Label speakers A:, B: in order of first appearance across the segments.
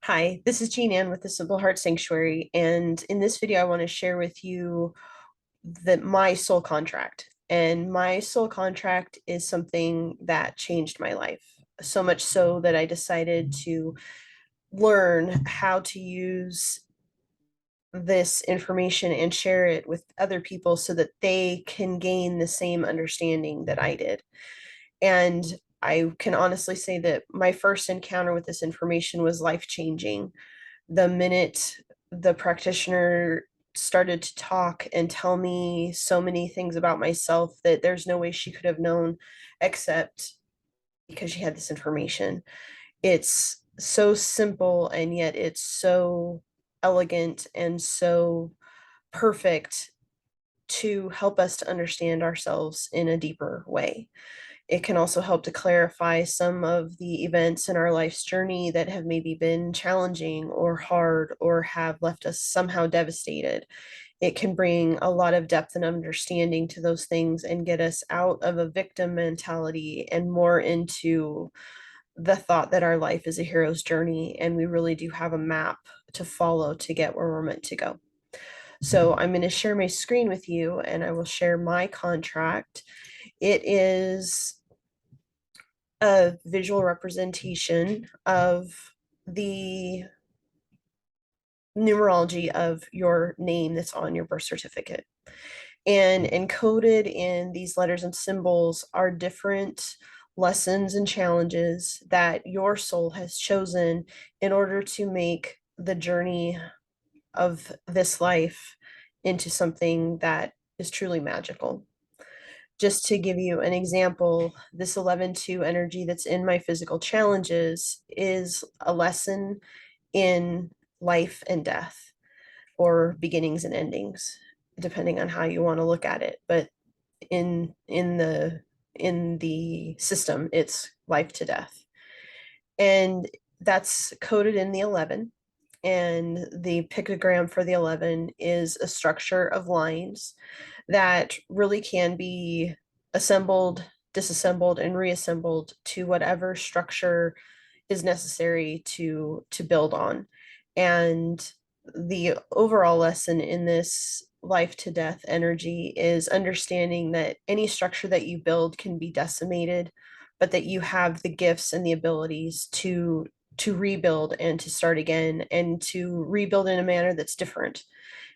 A: Hi, this is Jean Ann with the Simple Heart Sanctuary, and in this video, I want to share with you my soul contract. And my soul contract is something that changed my life, so much so that I decided to learn how to use this information and share it with other people so that they can gain the same understanding that I did. And I can honestly say that my first encounter with this information was life-changing. The minute the practitioner started to talk and tell me so many things about myself that there's no way she could have known except because she had this information. It's so simple and yet it's so elegant and so perfect to help us to understand ourselves in a deeper way. It can also help to clarify some of the events in our life's journey that have maybe been challenging or hard or have left us somehow devastated. It can bring a lot of depth and understanding to those things and get us out of a victim mentality and more into the thought that our life is a hero's journey and we really do have a map to follow to get where we're meant to go. So I'm going to share my screen with you and I will share my contract. It is a visual representation of the numerology of your name that's on your birth certificate. And encoded in these letters and symbols are different lessons and challenges that your soul has chosen in order to make the journey of this life into something that is truly magical. Just to give you an example, this 11-2 energy that's in my physical challenges is a lesson in life and death, or beginnings and endings, depending on how you want to look at it. But in the system, it's life to death. And that's coded in the 11. And the pictogram for the 11 is a structure of lines that really can be assembled, disassembled, and reassembled to whatever structure is necessary to build on. And the overall lesson in this life to death energy is understanding that any structure that you build can be decimated, but that you have the gifts and the abilities to rebuild and to start again and to rebuild in a manner that's different.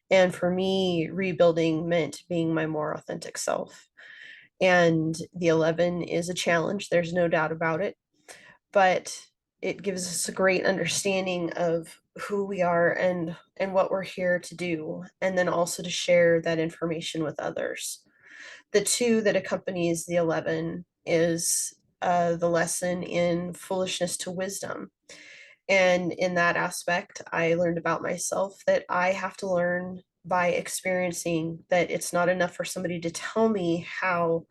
A: And for me, rebuilding meant being my more authentic self. And the 11 is a challenge, there's no doubt about it, but it gives us a great understanding of who we are and what we're here to do, and then also to share that information with others. The 2 that accompanies the 11 is the lesson in foolishness to wisdom. And in that aspect, I learned about myself that I have to learn by experiencing, that it's not enough for somebody to tell me how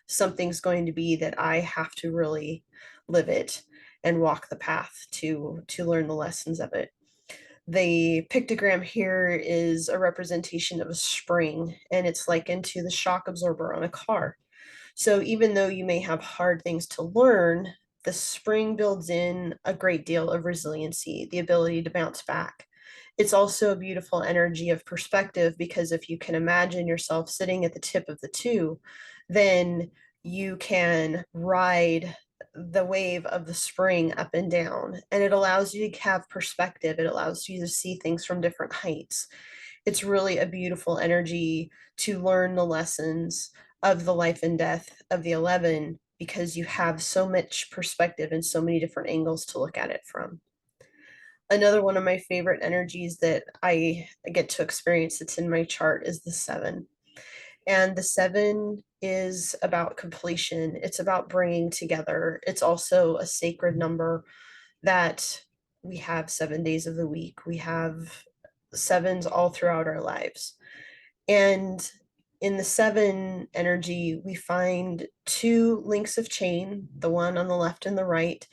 A: something's going to be, that I have to really live it and walk the path to learn the lessons of it. The pictogram here is a representation of a spring, and it's likened to the shock absorber on a car. So even though you may have hard things to learn, the spring builds in a great deal of resiliency, the ability to bounce back. It's also a beautiful energy of perspective, because if you can imagine yourself sitting at the tip of the 2, then you can ride the wave of the spring up and down, and it allows you to have perspective. It allows you to see things from different heights. It's really a beautiful energy to learn the lessons of the life and death of the 11, because you have so much perspective and so many different angles to look at it from. Another one of my favorite energies that I get to experience that's in my chart is the 7. And the 7 is about completion. It's about bringing together. It's also a sacred number, that we have 7 days of the week. We have 7s all throughout our lives. And in the 7 energy, we find 2 links of chain, the one on the left and the right,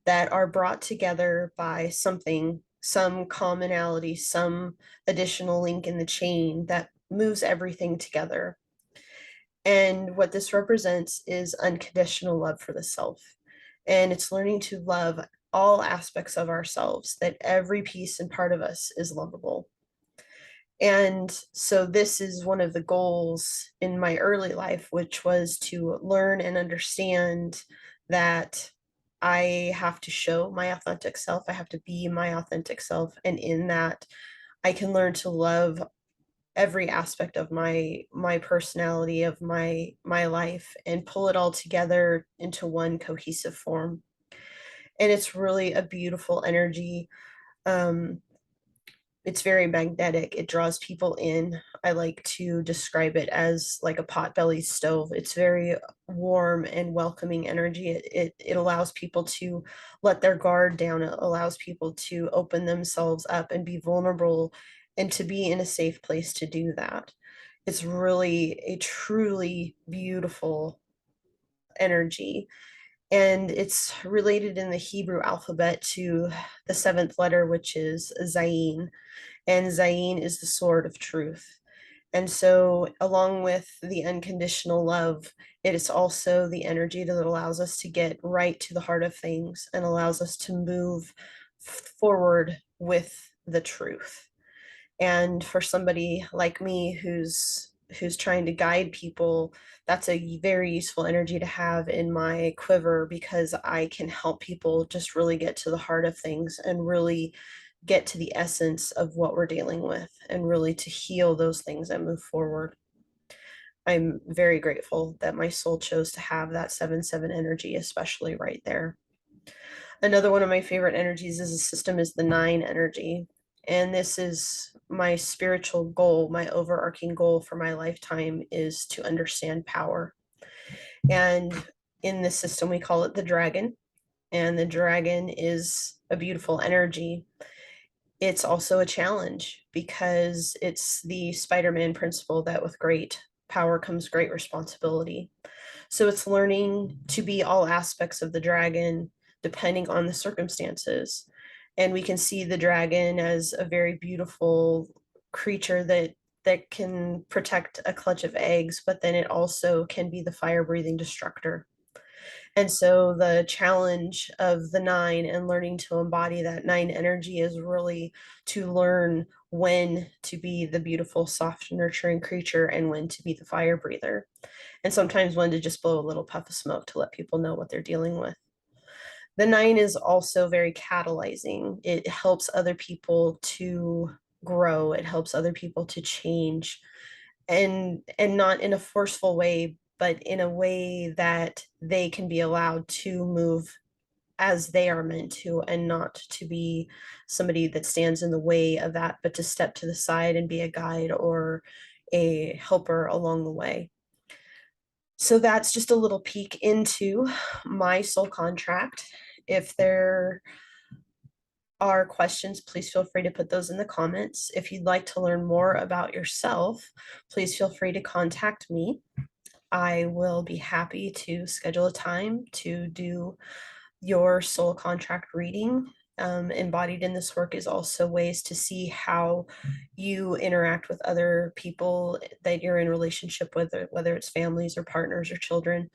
A: that are brought together by something, some commonality, some additional link in the chain that moves everything together. And what this represents is unconditional love for the self. And it's learning to love all aspects of ourselves, that every piece and part of us is lovable. And so this is one of the goals in my early life, which was to learn and understand that I have to show my authentic self. I have to be my authentic self. And in that, I can learn to love every aspect of my personality, of my life, and pull it all together into one cohesive form. And it's really a beautiful energy. Um, it's very magnetic. It draws people in. I like to describe it as like a pot-bellied stove. It's very warm and welcoming energy. It allows people to let their guard down. It allows people to open themselves up and be vulnerable and to be in a safe place to do that. It's really a truly beautiful energy. And it's related in the Hebrew alphabet to the seventh letter, which is Zayin, and Zayin is the sword of truth. And so, along with the unconditional love, it is also the energy that allows us to get right to the heart of things and allows us to move forward with the truth. And for somebody like me who's trying to guide people, that's a very useful energy to have in my quiver, because I can help people just really get to the heart of things and really get to the essence of what we're dealing with and really to heal those things and move forward. I'm very grateful that my soul chose to have that 7-7 energy, especially right there. Another one of my favorite energies as a system is the 9 energy. And this is my spiritual goal, my overarching goal for my lifetime is to understand power. And in this system, we call it the dragon. And the dragon is a beautiful energy. It's also a challenge because it's the Spider-Man principle that with great power comes great responsibility. So it's learning to be all aspects of the dragon depending on the circumstances. And we can see the dragon as a very beautiful creature that can protect a clutch of eggs, but then it also can be the fire-breathing destructor. And so the challenge of the 9 and learning to embody that 9 energy is really to learn when to be the beautiful, soft, nurturing creature and when to be the fire breather. And sometimes when to just blow a little puff of smoke to let people know what they're dealing with. The 9 is also very catalyzing. It helps other people to grow. It helps other people to change, and not in a forceful way, but in a way that they can be allowed to move as they are meant to, and not to be somebody that stands in the way of that, but to step to the side and be a guide or a helper along the way. So that's just a little peek into my soul contract. If there are questions, please feel free to put those in the comments. If you'd like to learn more about yourself, please feel free to contact me. I will be happy to schedule a time to do your soul contract reading. Embodied in this work is also ways to see how you interact with other people that you're in relationship with, whether it's families or partners or children,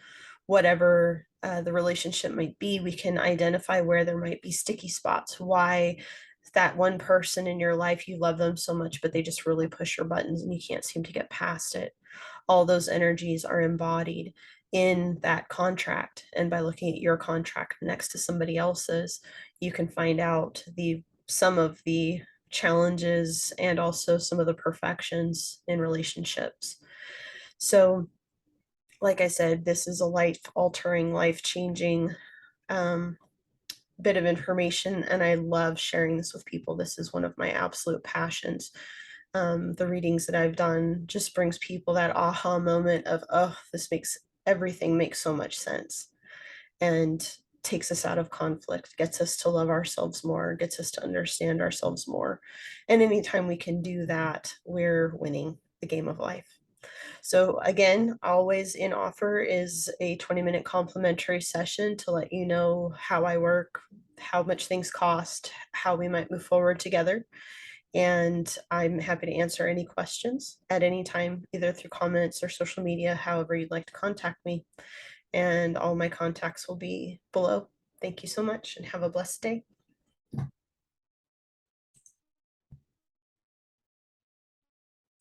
A: whatever the relationship might be. We can identify where there might be sticky spots, why that one person in your life, you love them so much, but they just really push your buttons and you can't seem to get past it. All those energies are embodied in that contract. And by looking at your contract next to somebody else's, you can find out some of the challenges and also some of the perfections in relationships. So, like I said, this is a life-altering, life-changing bit of information, and I love sharing this with people. This is one of my absolute passions. The readings that I've done just brings people that aha moment of, oh, everything makes so much sense, and takes us out of conflict, gets us to love ourselves more, gets us to understand ourselves more. And anytime we can do that, we're winning the game of life. So again, always in offer is a 20-minute complimentary session to let you know how I work, how much things cost, how we might move forward together. And I'm happy to answer any questions at any time, either through comments or social media, however you'd like to contact me. And all my contacts will be below. Thank Thank you so much and have a blessed day.